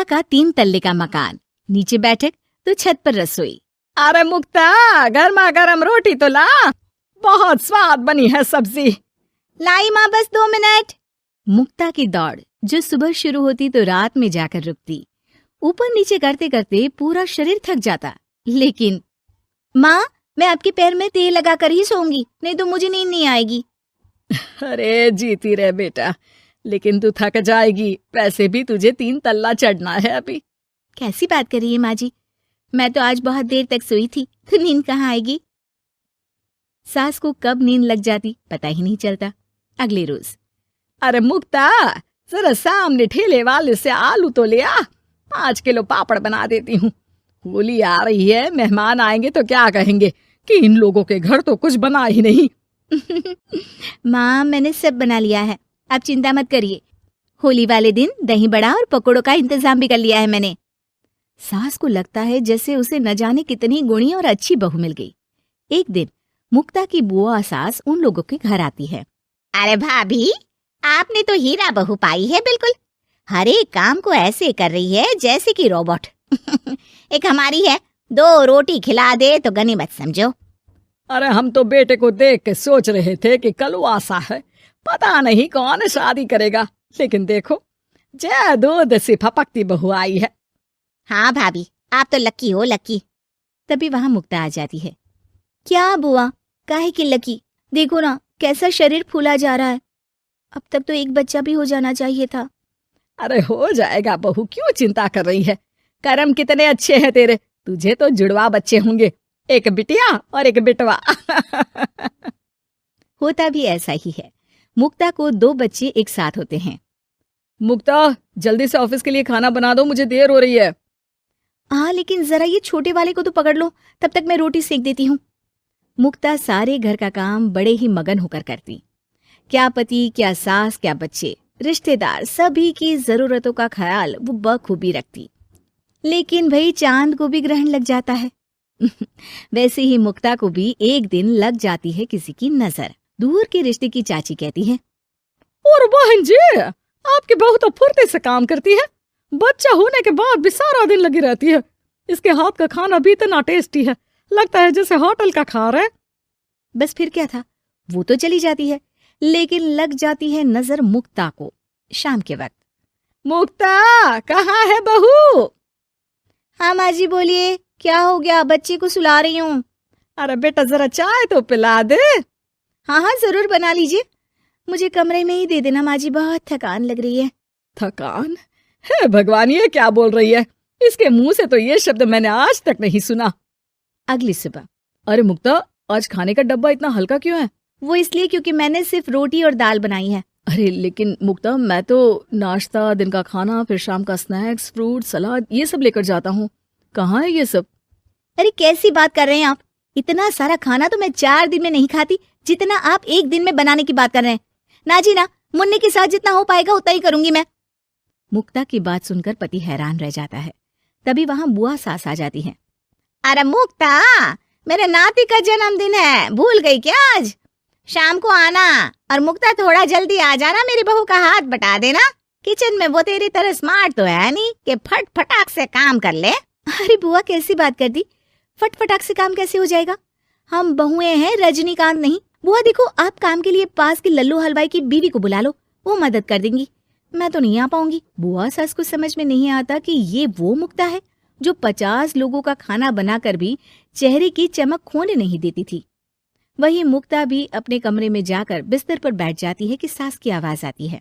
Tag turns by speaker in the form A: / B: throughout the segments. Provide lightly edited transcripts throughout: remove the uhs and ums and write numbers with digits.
A: का 3 तल्ले का मकान, नीचे बैठक तो छत पर रसोई।
B: अरे मुक्ता, गर्मा गर्म रोटी तो ला, बहुत स्वाद बनी है सब्जी।
A: लाई माँ, बस 2 मिनट। मुक्ता की दौड़ जो सुबह शुरू होती तो रात में जाकर रुकती। ऊपर नीचे करते करते पूरा शरीर थक जाता, लेकिन माँ, मैं आपके पैर में तेल लगाकर ही सोऊंगी, नहीं तो मुझे नींद नहीं आएगी।
B: अरे जीती रहे बेटा, लेकिन तू थक जाएगी, वैसे भी तुझे 3 तल्ला चढ़ना है अभी।
A: कैसी बात कर रही है माँ जी, मैं तो आज बहुत देर तक सोई थी, तो नींद कहाँ आएगी। सास को कब नींद लग जाती पता ही नहीं चलता। अगले रोज,
B: अरे मुक्ता, जरा सामने ठेले वाले से आलू तो ले आ, 5 किलो पापड़ बना देती हूँ। होली आ रही है, मेहमान आएंगे तो क्या कहेंगे कि इन लोगों के घर तो कुछ बना ही नहीं।
A: माँ, मैंने सब बना लिया है, आप चिंता मत करिए। होली वाले दिन दही बड़ा और पकौड़ों का इंतजाम भी कर लिया है मैंने। सास को लगता है जैसे उसे न जाने कितनी गुणी और अच्छी बहू मिल गई। एक दिन मुक्ता की बुआ सास उन लोगों के घर आती है।
C: अरे भाभी, आपने तो हीरा बहू पाई है बिल्कुल। हर एक काम को ऐसे कर रही है जैसे कि रोबोट। एक हमारी है, 2 रोटी खिला दे तो गनीमत समझो।
B: अरे हम तो बेटे को देख के सोच रहे थे कि कलवासा है, पता नहीं कौन शादी करेगा, लेकिन देखो जय दूध सी फपकती बहू आई है।
C: हाँ भाभी, आप तो लकी हो, लकी।
A: तभी वहां मुक्ता आ जाती है। क्या बुआ, काहे की लकी, देखो ना कैसा शरीर फूला जा रहा है। अब तक तो एक बच्चा भी हो जाना चाहिए था।
B: अरे हो जाएगा बहू, क्यों चिंता कर रही है, कर्म कितने अच्छे हैं तेरे, तुझे तो जुड़वा बच्चे होंगे, एक बिटिया और एक बिटवा।
A: होता भी ऐसा ही है। मुक्ता को 2 बच्चे एक साथ होते हैं।
B: मुक्ता, जल्दी से ऑफिस के लिए खाना बना दो, मुझे देर हो रही है।
A: हाँ, लेकिन जरा ये छोटे वाले को तो पकड़ लो, तब तक मैं रोटी सेक देती हूँ। मुक्ता सारे घर का काम बड़े ही मगन होकर करती। क्या पति, क्या सास, क्या बच्चे, रिश्तेदार, सभी की जरूरतों का ख्याल वो बखूबी रखती। लेकिन भाई चांद को भी ग्रहण लग जाता है। वैसे ही मुक्ता को भी एक दिन लग जाती है किसी की नजर। दूर के रिश्ते की चाची कहती है,
B: और बहन जी, आपकी बहू तो फुर्ती से काम करती है, बच्चा होने के बाद भी सारा दिन लगी रहती है। इसके हाथ का खाना भी इतना टेस्टी है, लगता है जैसे होटल का खा रहे।
A: बस फिर क्या था, वो तो चली जाती है, लेकिन लग जाती है नजर मुक्ता को। शाम के वक्त,
B: मुक्ता, कहाँ है बहू?
A: हाँ माँ जी, बोलिए, क्या हो गया, बच्चे को सुला रही हूँ।
B: अरे बेटा, जरा चाय तो पिला दे।
A: हाँ हाँ, जरूर बना लीजिए, मुझे कमरे में ही दे देना माँ जी, बहुत थकान लग रही है।
B: थकान? है भगवान, ये क्या बोल रही है, इसके मुंह से तो ये शब्द मैंने आज तक नहीं सुना।
A: अगली सुबह,
B: अरे मुक्ता, आज खाने का डब्बा इतना हल्का क्यों है?
A: वो इसलिए क्योंकि मैंने सिर्फ रोटी और दाल बनाई है।
B: अरे लेकिन मुक्ता, मैं तो नाश्ता, दिन का खाना, फिर शाम का स्नैक्स, फ्रूट, सलाद, ये सब लेकर जाता हूँ। कहाँ है ये सब?
A: अरे कैसी बात कर रहे हैं आप, इतना सारा खाना तो मैं 4 दिन में नहीं खाती, जितना आप 1 दिन में बनाने की बात कर रहे हैं। ना जी ना, मुन्ने के साथ जितना हो पाएगा उतना ही करूंगी मैं। मुक्ता की बात सुनकर पति हैरान रह जाता है। तभी वहां बुआ सास आ जाती है।
C: अरे मुक्ता, मेरे नाती का जन्मदिन है, भूल गई क्या? आज शाम को आना, और मुक्ता थोड़ा जल्दी आ जाना, मेरी बहू का हाथ बटा देना। किचन में वो तेरी तरह स्मार्ट तो है नहीं कि फट फटाक से काम कर ले।
A: अरे बुआ, कैसी बात कर दी, फट फटाक से काम कैसे हो जाएगा, हम बहुएं हैं, रजनीकांत नहीं। बुआ देखो, आप काम के लिए पास की लल्लू हलवाई की बीवी को बुला लो, वो मदद कर देंगी, मैं तो नहीं आ पाऊंगी। बुआ सास को समझ में नहीं आता कि ये वो मुक्ता है जो 50 लोगों का खाना बनाकर भी चेहरे की चमक खोने नहीं देती थी। वही मुक्ता भी अपने कमरे में जाकर बिस्तर पर बैठ जाती है कि सास की आवाज आती है।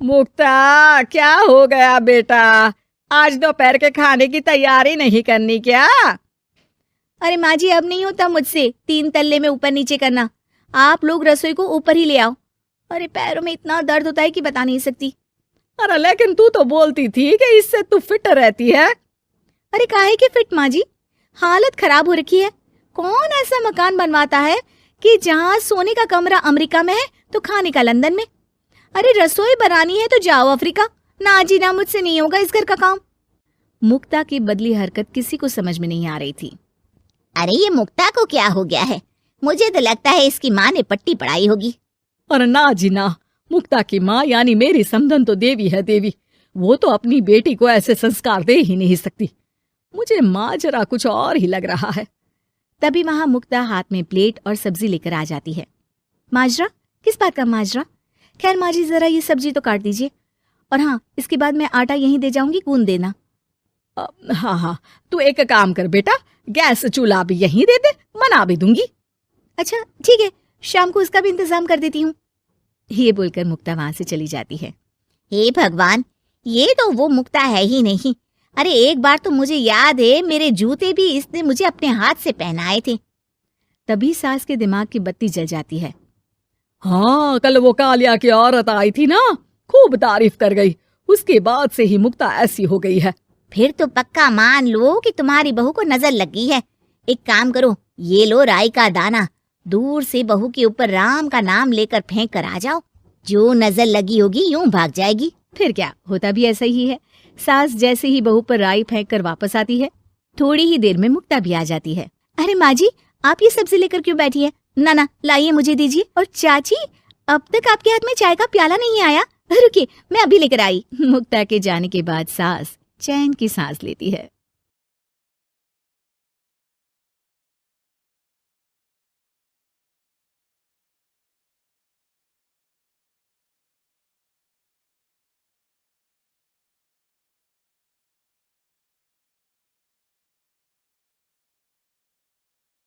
B: मुक्ता, क्या हो गया बेटा, आज दोपहर के खाने की तैयारी नहीं करनी क्या?
A: अरे माँ जी, अब नहीं होता मुझसे 3 तल्ले में ऊपर नीचे करना, आप लोग रसोई को ऊपर ही ले आओ। अरे पैरों में इतना दर्द होता है कि बता नहीं सकती।
B: अरे लेकिन तू तो बोलती थी कि इससे तू फिट रहती है।
A: अरे काहे की फिट माँ जी, हालत खराब हो रखी है। कौन ऐसा मकान बनवाता है कि जहाँ सोने का कमरा अमेरिका में है तो खाने का लंदन में। अरे रसोई बनानी है तो जाओ अफ्रीका। ना जी ना, मुझसे नहीं होगा इस घर का काम। मुक्ता की बदली हरकत किसी को समझ में नहीं आ रही थी।
C: अरे ये मुक्ता को क्या हो गया है, मुझे तो लगता है इसकी माँ ने पट्टी पढ़ाई होगी।
B: अरे ना जी ना, मुक्ता की माँ यानी मेरी समधन तो देवी है देवी, वो तो अपनी बेटी को ऐसे संस्कार दे ही नहीं सकती। मुझे माजरा कुछ और ही लग रहा है।
A: तभी वहां मुक्ता हाथ में प्लेट और सब्जी लेकर आ जाती है। माजरा? किस बात का माजरा? खैर माँ जी, जरा ये सब्जी तो काट दीजिए, और हाँ, इसके बाद मैं आटा यहीं दे जाऊंगी, गूंद देना।
B: हाँ हाँ, तू एक काम कर बेटा, गैस चूल्हा भी यहीं दे दे, बना भी दूंगी।
A: अच्छा ठीक है, शाम को इसका भी इंतजाम कर देती हूँ। ये बोलकर मुक्ता वहां से चली जाती है।
C: हे भगवान, ये तो वो मुक्ता है ही नहीं। अरे एक बार तो मुझे याद है, मेरे जूते भी इसने मुझे अपने हाथ से पहनाए थे।
A: तभी सास के दिमाग की बत्ती जल जाती है।
B: हाँ, कल वो कालिया की औरत आई थी ना, खूब तारीफ कर गई। उसके बाद से ही मुक्ता ऐसी हो गई है।
C: फिर तो पक्का मान लो कि तुम्हारी बहू को नजर लगी है। एक काम करो, ये लो राई का दाना, दूर से बहू के ऊपर राम का नाम लेकर फेंक कर आ जाओ। जो नजर लगी होगी यूं भाग जाएगी।
A: फिर क्या, होता भी ऐसा ही है। सास जैसे ही बहू पर राई फेंक कर वापस आती है, थोड़ी ही देर में मुक्ता भी आ जाती है। अरे माँ जी, आप ये सब्जी लेकर क्यों बैठी है? ना ना, लाइए, मुझे दीजिए। और चाची, अब तक आपके हाथ में चाय का प्याला नहीं आया। रुकिए, मैं अभी लेकर आई। मुक्ता के जाने के बाद सास चैन की सांस लेती है।